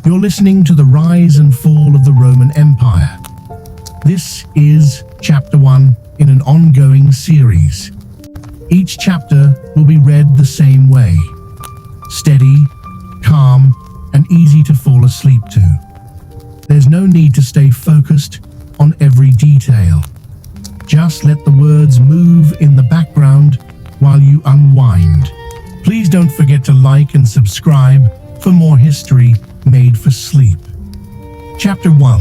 You're listening to the rise and fall of the Roman Empire. This is Chapter 1 in an ongoing series. Each chapter will be read the same way. Steady, calm, and easy to fall asleep to. There's no need to stay focused on every detail. Just let the words move in the background while you unwind. Please don't forget to like and subscribe for more history made for sleep. Chapter 1.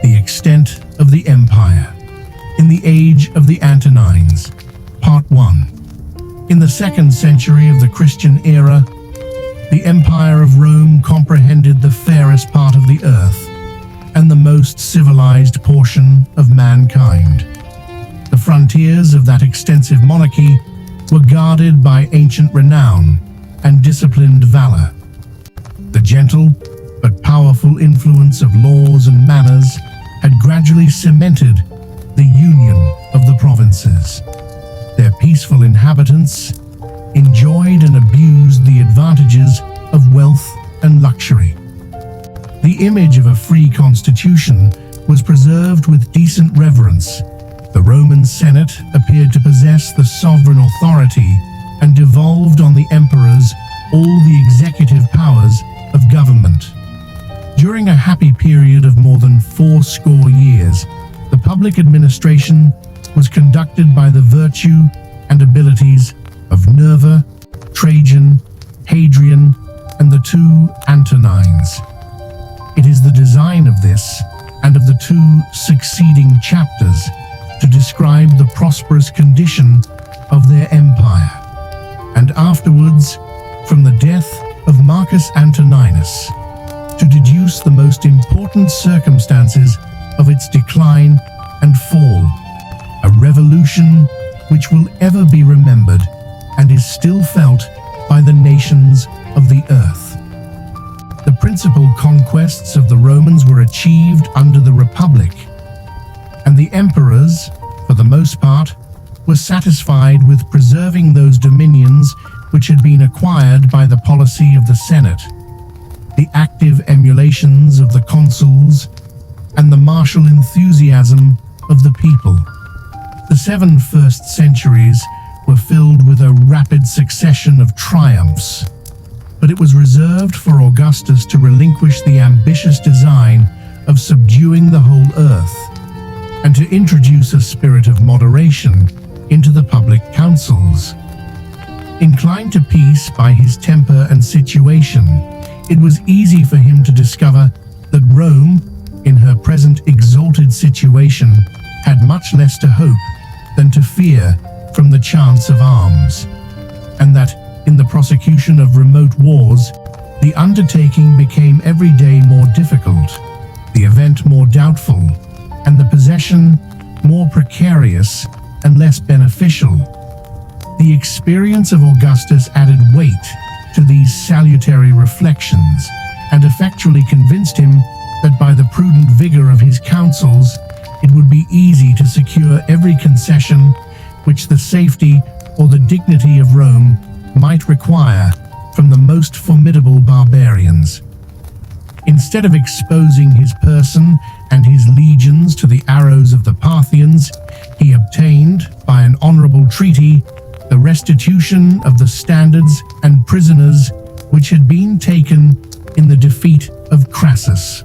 The Extent of the Empire. In the Age of the Antonines. Part 1. In the 2nd century of the Christian era, the Empire of Rome comprehended the fairest part of the earth and the most civilized portion of mankind. The frontiers of that extensive monarchy were guarded by ancient renown and disciplined valor. The gentle but powerful influence of laws and manners had gradually cemented the union of the provinces. Their peaceful inhabitants enjoyed and abused the advantages of wealth and luxury. The image of a free constitution was preserved with decent reverence. The Roman Senate appeared to possess the sovereign authority and devolved on the emperors all the executive powers of government. During a happy period of more than 80 years, the public administration was conducted by the virtue and abilities of Nerva, Trajan, Hadrian, and the 2 Antonines. It is the design of this and of the 2 succeeding chapters to describe the prosperous condition of their empire, and afterwards, from the death of Marcus Antoninus, to deduce the most important circumstances of its decline and fall, a revolution which will ever be remembered and is still felt by the nations of the earth. The principal conquests of the Romans were achieved under the Republic, and the emperors, for the most part, were satisfied with preserving those dominions which had been acquired by the policy of the Senate, the active emulations of the consuls, and the martial enthusiasm of the people. The 7 first centuries were filled with a rapid succession of triumphs, but it was reserved for Augustus to relinquish the ambitious design of subduing the whole earth, and to introduce a spirit of moderation into the public councils. Inclined to peace by his temper and situation, it was easy for him to discover that Rome, in her present exalted situation, had much less to hope than to fear from the chance of arms, and that, in the prosecution of remote wars, the undertaking became every day more difficult, the event more doubtful, and the possession more precarious and less beneficial. The experience of Augustus added weight to these salutary reflections and effectually convinced him that by the prudent vigor of his counsels, it would be easy to secure every concession which the safety or the dignity of Rome might require from the most formidable barbarians. Instead of exposing his person and his legions to the arrows of the Parthians, he obtained, by an honorable treaty, the restitution of the standards and prisoners which had been taken in the defeat of Crassus.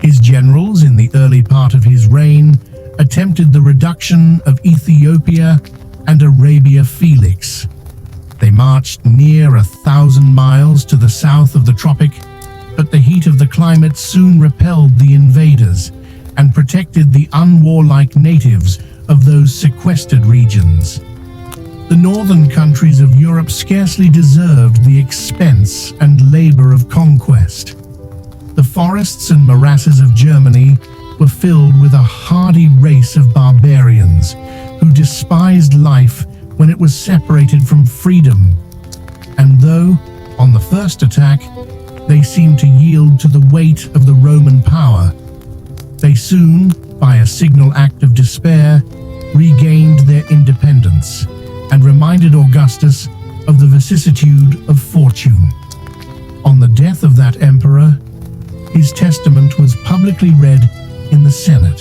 His generals in the early part of his reign attempted the reduction of Ethiopia and Arabia Felix. They marched near 1,000 miles to the south of the tropic, but the heat of the climate soon repelled the invaders and protected the unwarlike natives of those sequestered regions. The northern countries of Europe scarcely deserved the expense and labor of conquest. The forests and morasses of Germany were filled with a hardy race of barbarians who despised life when it was separated from freedom. And though, on the first attack, they seemed to yield to the weight of the Roman power, they soon, by a signal act of despair, regained their independence and reminded Augustus of the vicissitude of fortune. On the death of that emperor, his testament was publicly read in the Senate.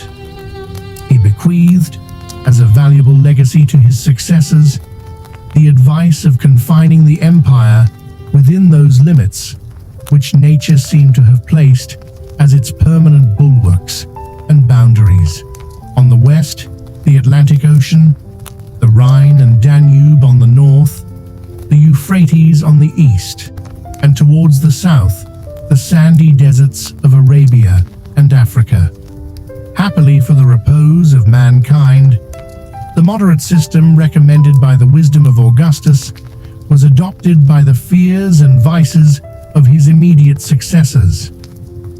He bequeathed, as a valuable legacy to his successors, the advice of confining the empire within those limits which nature seemed to have placed as its permanent bulwarks and boundaries. On the west, the Atlantic Ocean, the Rhine and Danube on the north, the Euphrates on the east, and towards the south, the sandy deserts of Arabia and Africa. Happily for the repose of mankind, the moderate system recommended by the wisdom of Augustus was adopted by the fears and vices of his immediate successors.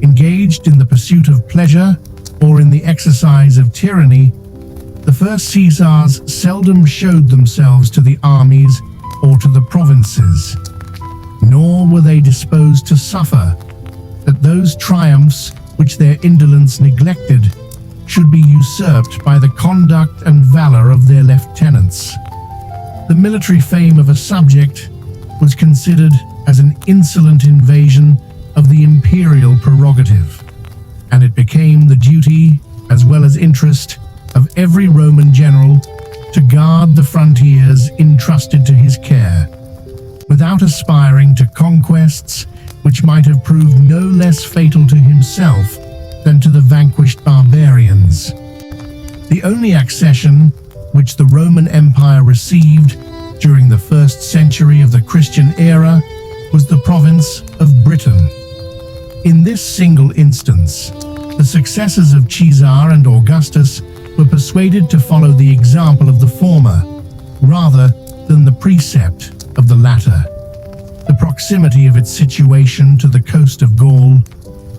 Engaged in the pursuit of pleasure or in the exercise of tyranny, the first Caesars seldom showed themselves to the armies or to the provinces, nor were they disposed to suffer that those triumphs which their indolence neglected should be usurped by the conduct and valor of their lieutenants. The military fame of a subject was considered as an insolent invasion of the imperial prerogative, and it became the duty, as well as interest, of every Roman general to guard the frontiers entrusted to his care, without aspiring to conquests which might have proved no less fatal to himself than to the vanquished barbarians. The only accession which the Roman Empire received during the first century of the Christian era was the province of Britain. In this single instance, the successors of Caesar and Augustus were persuaded to follow the example of the former, rather than the precept of the latter. The proximity of its situation to the coast of Gaul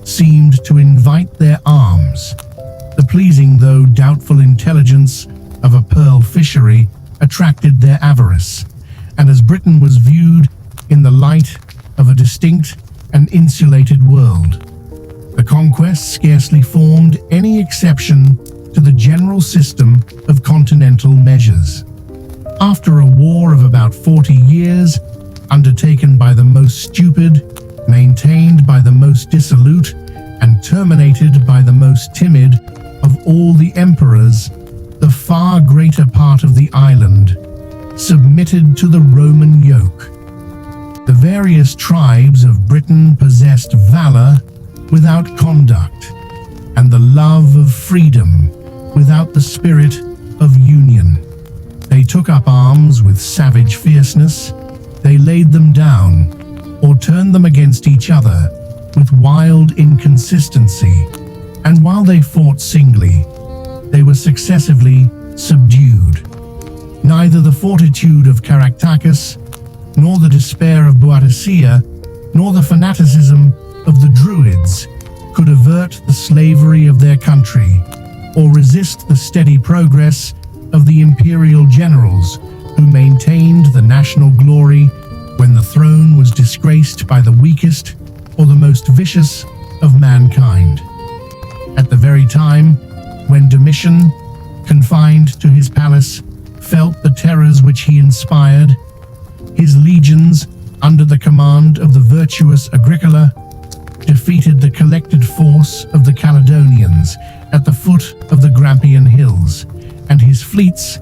seemed to invite their arms. The pleasing though doubtful intelligence of a pearl fishery attracted their avarice, and as Britain was viewed in the light of a distinct and insulated world, the conquest scarcely formed any exception to the general system of continental measures. After a war of about 40 years, undertaken by the most stupid, maintained by the most dissolute, and terminated by the most timid of all the emperors, the far greater part of the island submitted to the Roman yoke. The various tribes of Britain possessed valor without conduct, and the love of freedom without the spirit of union. They took up arms with savage fierceness, they laid them down, or turned them against each other with wild inconsistency, and while they fought singly, they were successively subdued. Neither the fortitude of Caractacus, nor the despair of Boadicea, nor the fanaticism of the Druids could avert the slavery of their country, or resist the steady progress of the imperial generals who maintained the national glory when the throne was disgraced by the weakest or the most vicious of mankind. At the very time when Domitian, confined to his palace, felt the terrors which he inspired, his legions, under the command of the virtuous Agricola, defeated the collected force of the Caledonians at the foot of the Grampian Hills, and his fleets,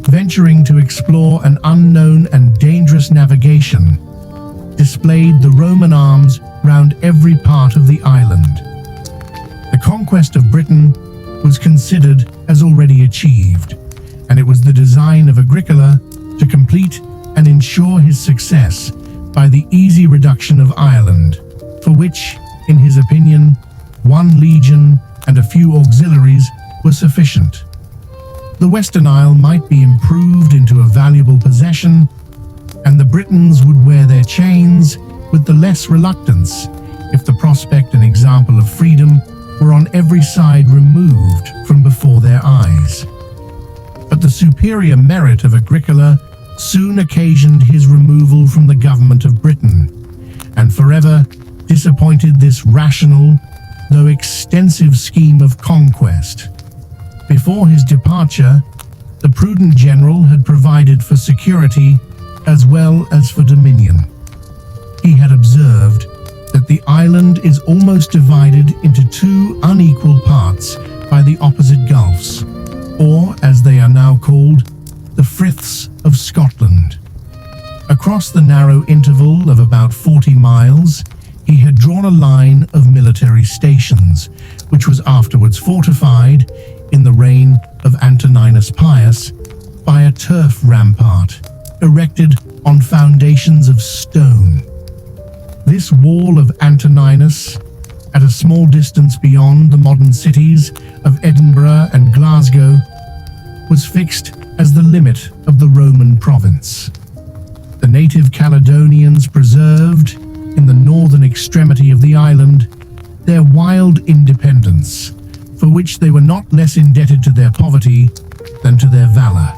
venturing to explore an unknown and dangerous navigation, displayed the Roman arms round every part of the island. The conquest of Britain was considered as already achieved, and it was the design of Agricola to complete and ensure his success by the easy reduction of Ireland, for which, in his opinion, 1 legion and a few auxiliaries were sufficient. The Western Isle might be improved into a valuable possession, and the Britons would wear their chains with the less reluctance if the prospect and example of freedom were on every side removed from before their eyes. But the superior merit of Agricola soon occasioned his removal from the government of Britain, and forever disappointed this rational, though extensive scheme of conquest. Before his departure, the prudent general had provided for security as well as for dominion. He had observed that the island is almost divided into two unequal parts by the opposite gulfs, or as they are now called, the Friths of Scotland. Across the narrow interval of about 40 miles, he had drawn a line of military stations, which was afterwards fortified, in the reign of Antoninus Pius, by a turf rampart, erected on foundations of stone. This wall of Antoninus, at a small distance beyond the modern cities of Edinburgh and Glasgow, was fixed as the limit of the Roman province. The native Caledonians preserved, in the northern extremity of the island, their wild independence, for which they were not less indebted to their poverty than to their valor.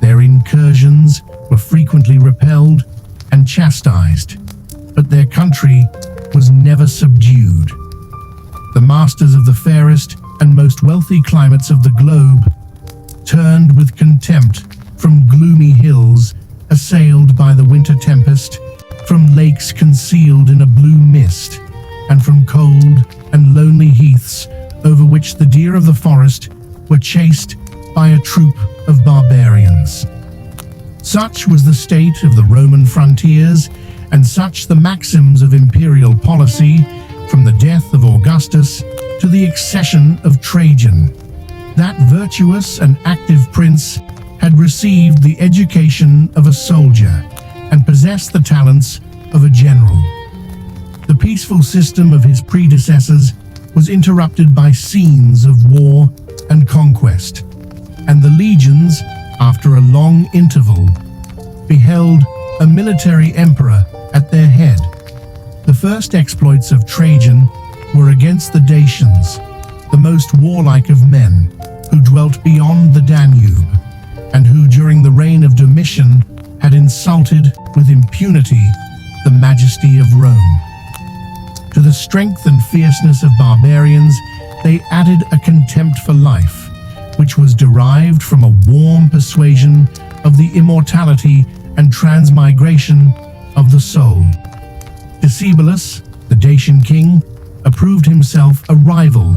Their incursions were frequently repelled and chastised, but their country was never subdued. The masters of the fairest and most wealthy climates of the globe turned with contempt from gloomy hills assailed by the winter tempest, from lakes concealed in a blue mist, and from cold and lonely heaths over which the deer of the forest were chased by a troop of barbarians. Such was the state of the Roman frontiers, and such the maxims of imperial policy, from the death of Augustus to the accession of Trajan. That virtuous and active prince had received the education of a soldier and possessed the talents of a general. The peaceful system of his predecessors was interrupted by scenes of war and conquest, and the legions, after a long interval, beheld a military emperor at their head. The first exploits of Trajan were against the Dacians, the most warlike of men, who dwelt beyond the Danube, and who during the reign of Domitian had insulted with impunity the majesty of Rome. To the strength and fierceness of barbarians, they added a contempt for life, which was derived from a warm persuasion of the immortality and transmigration of the soul. Decebalus, the Dacian king, approved himself a rival,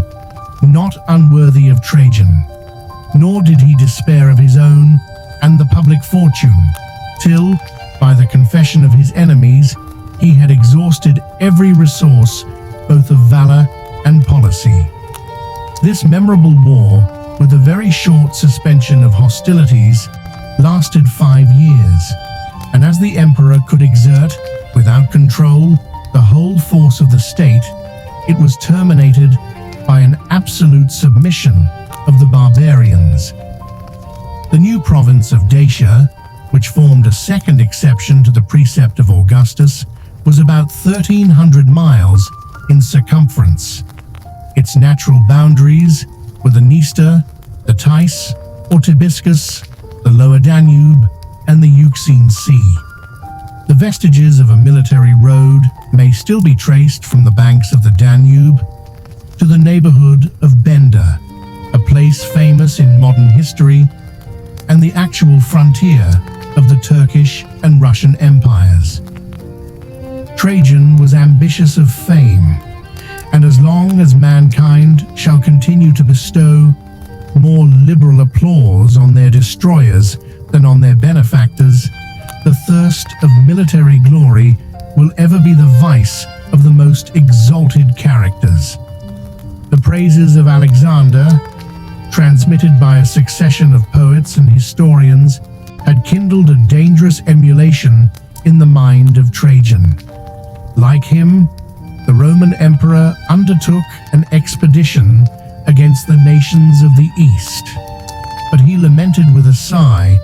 not unworthy of Trajan, nor did he despair of his own and the public fortune, till, by the confession of his enemies, he had exhausted every resource, both of valor and policy. This memorable war, with a very short suspension of hostilities, lasted 5 years, and as the emperor could exert, without control, the whole force of the state, it was terminated by an absolute submission of the barbarians. The new province of Dacia, which formed a second exception to the precept of Augustus, was about 1,300 miles in circumference. Its natural boundaries were the Dniester, the Theiss or Tibiscus, the lower Danube, and the Euxine Sea. The vestiges of a military road may still be traced from the banks of the Danube to the neighborhood of Bender, a place famous in modern history and the actual frontier of the Turkish and Russian empires. Trajan was ambitious of fame, and as long as mankind shall continue to bestow more liberal applause on their destroyers than on their benefactors, the thirst of military glory will ever be the vice of the most exalted characters. The praises of Alexander, transmitted by a succession of poets and historians, had kindled a dangerous emulation in the mind of Trajan. Like him, the Roman emperor undertook an expedition against the nations of the East, but he lamented with a sigh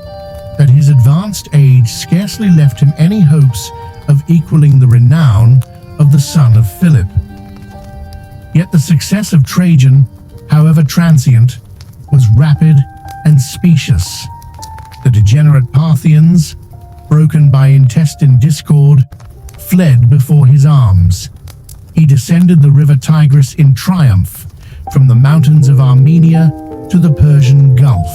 that his advanced age scarcely left him any hopes of equaling the renown of the son of Philip. Yet the success of Trajan, however transient, was rapid and specious. The degenerate Parthians, broken by intestine discord, fled before his arms. He descended the river Tigris in triumph from the mountains of Armenia to the Persian Gulf.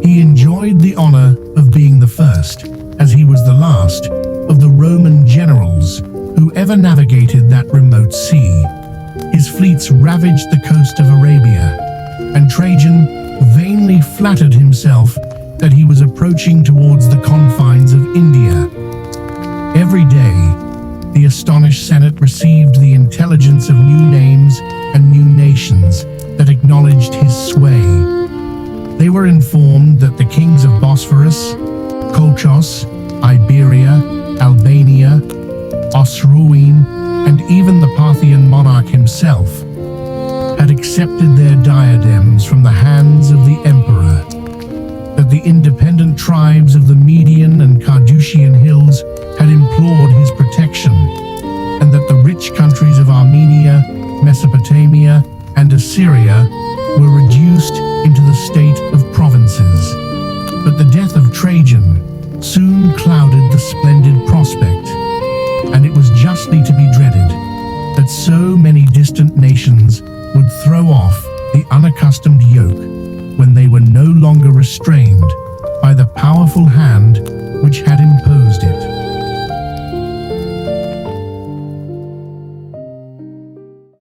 He enjoyed the honor of being the first, as he was the last, of the Roman generals Whoever navigated that remote sea. His fleets ravaged the coast of Arabia, and Trajan vainly flattered himself that he was approaching towards the confines of India. Every day, the astonished Senate received the intelligence of new names and new nations that acknowledged his sway. They were informed that the kings of Bosphorus, Colchos, Iberia, Albania, Osroene, and even the Parthian monarch himself had accepted their diadems from the hands of the emperor, that the independent tribes of the Median and Carduchian hills had implored his protection, and that the rich countries of Armenia, Mesopotamia, and Assyria were reduced into the state of provinces. But the death of Trajan soon clouded the splendid prospect, and it was justly to be dreaded that so many distant nations would throw off the unaccustomed yoke when they were no longer restrained by the powerful hand which had imposed